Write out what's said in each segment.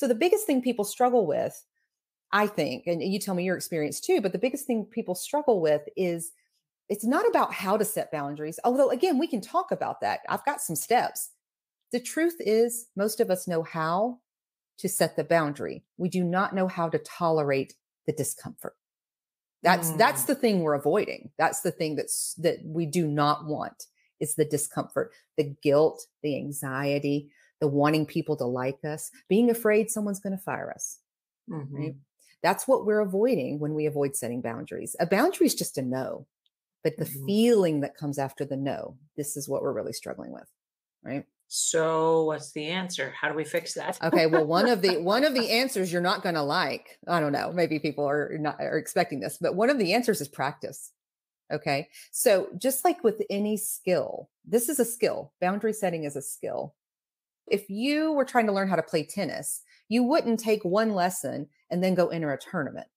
So the biggest thing people struggle with, I think, and you tell me your experience too, but the biggest thing people struggle with is it's not about how to set boundaries. Although, again, we can talk about that. I've got some steps. The truth is, most of us know how to set the boundary. We do not know how to tolerate the discomfort. That's the thing we're avoiding. That's the thing that we do not want is the discomfort, the guilt, the anxiety, the wanting people to like us, being afraid someone's going to fire us. Right? That's what we're avoiding when we avoid setting boundaries. A boundary is just a no, but the feeling that comes after the no, this is what we're really struggling with, right? So what's the answer? How do we fix that? Okay, well, one of the answers you're not going to like. I don't know. Maybe people are expecting this, but one of the answers is practice. Okay, so just like with any skill, this is a skill. Boundary setting is a skill. If you were trying to learn how to play tennis, you wouldn't take one lesson and then go enter a tournament.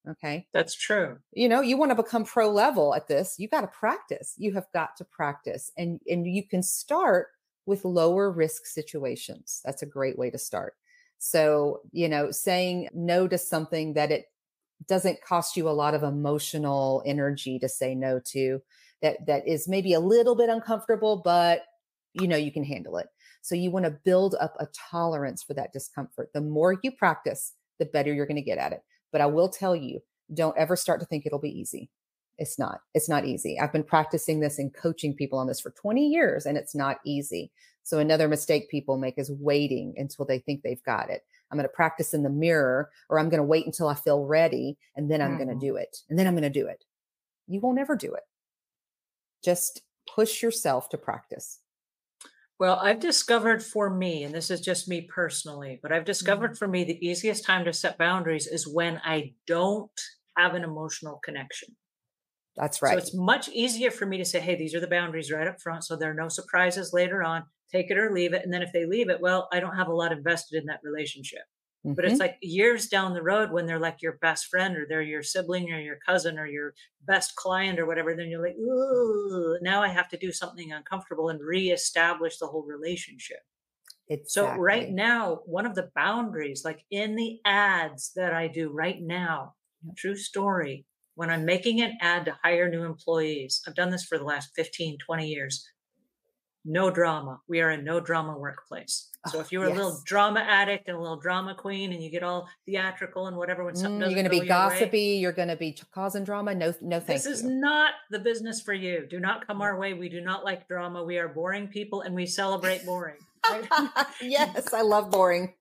Okay, That's true. you want to become pro level at this, you got to practice. You have got to practice, and you can start with lower risk situations. That's a great way to start. So, saying no to something that it doesn't cost you a lot of emotional energy to say no to, that is maybe a little bit uncomfortable, but you can handle it. So you want to build up a tolerance for that discomfort. The more you practice, the better you're going to get at it. But I will tell you, don't ever start to think it'll be easy. It's not easy. I've been practicing this and coaching people on this for 20 years, and it's not easy. So another mistake people make is waiting until they think they've got it. I'm going to practice in the mirror, or I'm going to wait until I feel ready, and then I'm going to do it. And then I'm going to do it. You won't ever do it. Just push yourself to practice. Well, I've discovered for me, and this is just me personally, but I've discovered for me the easiest time to set boundaries is when I don't have an emotional connection. That's So right. it's much easier for me to say, hey, these are the boundaries right up front. So there are no surprises later on. Take it or leave it. And then if they leave it, well, I don't have a lot invested in that relationship. But it's Mhm. like years down the road when they're like your best friend or they're your sibling or your cousin or your best client or whatever, then you're like, ooh, now I have to do something uncomfortable and reestablish the whole relationship. So right Exactly. now, one of the boundaries, like in the ads that I do right now, Yep. true story, when I'm making an ad to hire new employees, I've done this for the last 15, 20 years. No drama. We are a no drama workplace. So Oh, if you're a little yes. drama addict and a little drama queen and you get all theatrical and whatever when something You're going doesn't to go be your way, gossipy. You're going to be causing drama. No, no, this thank is you. not the business for you. Do not come Yep. our way. We do not like drama. We are boring people and we celebrate boring. Right? Yes, I love boring.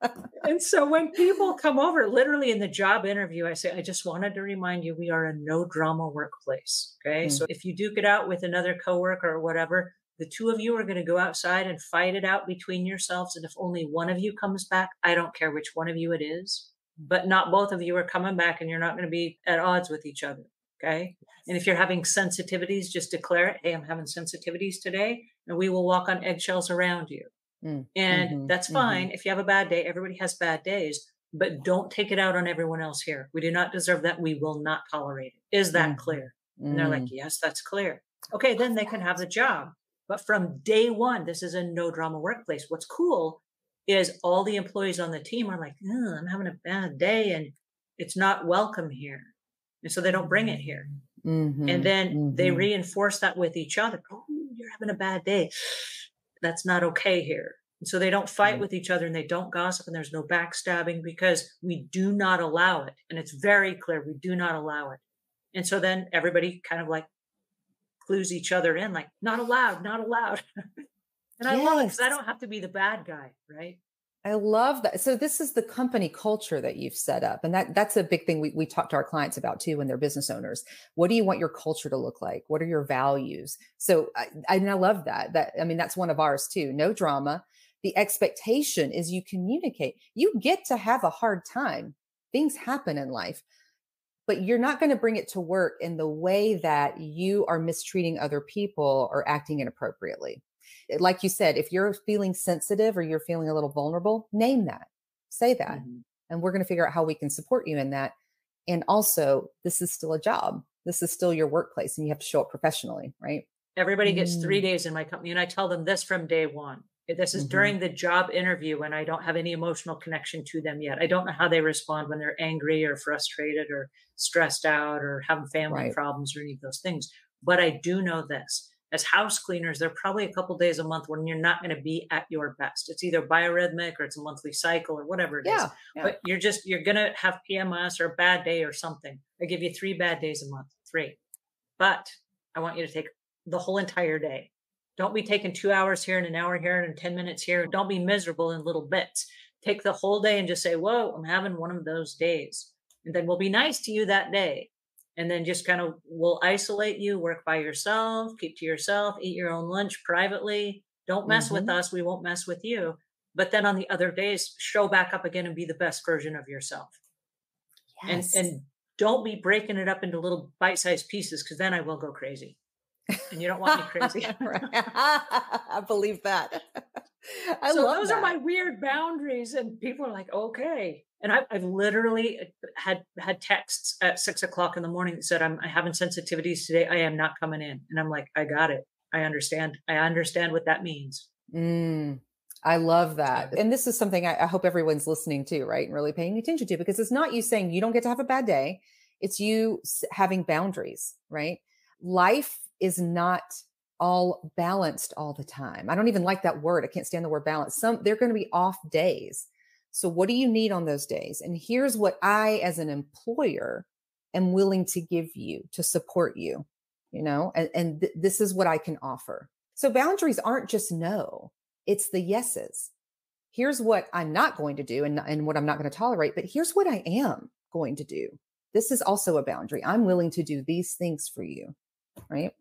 And so when people come over, literally in the job interview, I say, I just wanted to remind you, we are a no drama workplace. Okay. Mm, So if you duke it out with another coworker or whatever, the two of you are going to go outside and fight it out between yourselves. And if only one of you comes back, I don't care which one of you it is, but not both of you are coming back and you're not going to be at odds with each other. Okay. And if you're having sensitivities, just declare it. Hey, I'm having sensitivities today, and we will walk on eggshells around you. mm, And mhm, that's mhm. fine if you have a bad day. Everybody has bad days, but don't take it out on everyone else here. We do not deserve that. We will not tolerate it. Is that Mhm. clear? And they're like, Mm. yes, that's clear. Okay, then they can have the job. But from day one, this is a no drama workplace. What's cool is all the employees on the team are like, "Ugh, I'm having a bad day and it's not welcome here." And so they don't bring it here. And Mhm, then they mhm. reinforce that with each other. Oh, you're having a bad day. That's not okay here. And so they don't fight Right. with each other and they don't gossip and there's no backstabbing because we do not allow it. And it's very clear we do not allow it. And so then everybody kind of like clues each other in, like, not allowed, not allowed. And I love it because I Yes. don't have to be the bad guy, right? I love that. So this is the company culture that you've set up. And that's a big thing we talk to our clients about too when they're business owners. What do you want your culture to look like? What are your values? So and I love that. I mean, that's one of ours too. No drama. The expectation is you communicate. You get to have a hard time. Things happen in life, but you're not going to bring it to work in the way that you are mistreating other people or acting inappropriately. Like you said, if you're feeling sensitive or you're feeling a little vulnerable, name that, say that. Mhm. And we're going to figure out how we can support you in that. And also, this is still a job. This is still your workplace and you have to show up professionally, right? Everybody gets Mm, 3 days in my company. And I tell them this from day one. This is Hmm. during the job interview when I don't have any emotional connection to them yet. I don't know how they respond when they're angry or frustrated or stressed out or having family Right. problems or any of those things. But I do know this. As house cleaners, there are probably a couple days a month when you're not going to be at your best. It's either biorhythmic or it's a monthly cycle or whatever it is. Yeah. Yeah. But you're going to have PMS or a bad day or something. I give you 3 bad days a month, three. But I want you to take the whole entire day. Don't be taking 2 hours here and an hour here and 10 minutes here. Don't be miserable in little bits. Take the whole day and just say, whoa, I'm having one of those days. And then we'll be nice to you that day. And then just kind of we'll isolate you, work by yourself, keep to yourself, eat your own lunch privately. Don't mess with Hmm. us. We won't mess with you. But then on the other days, show back up again and be the best version of yourself. And Yes. and don't be breaking it up into little bite-sized pieces because then I will go crazy. And you don't want me crazy. Right. I believe that. I So love those are my that. weird boundaries, and people are like, "Okay." And I've literally had texts at 6 o'clock in the morning that said, "I'm having sensitivities today. I am not coming in." And I'm like, "I got it. I understand. I understand what that means." Mm, I love that. So And this is something I hope everyone's listening to, right? And really paying attention to, because it's not you saying you don't get to have a bad day. It's you having boundaries, right? Life is not all balanced all the time. I don't even like that word. I can't stand the word balance. They're going to be off days. So what do you need on those days? And here's what I, as an employer, am willing to give you to support you, this is what I can offer. So boundaries aren't just no, it's the yeses. Here's what I'm not going to do and what I'm not going to tolerate, but here's what I am going to do. This is also a boundary. I'm willing to do these things for you, right?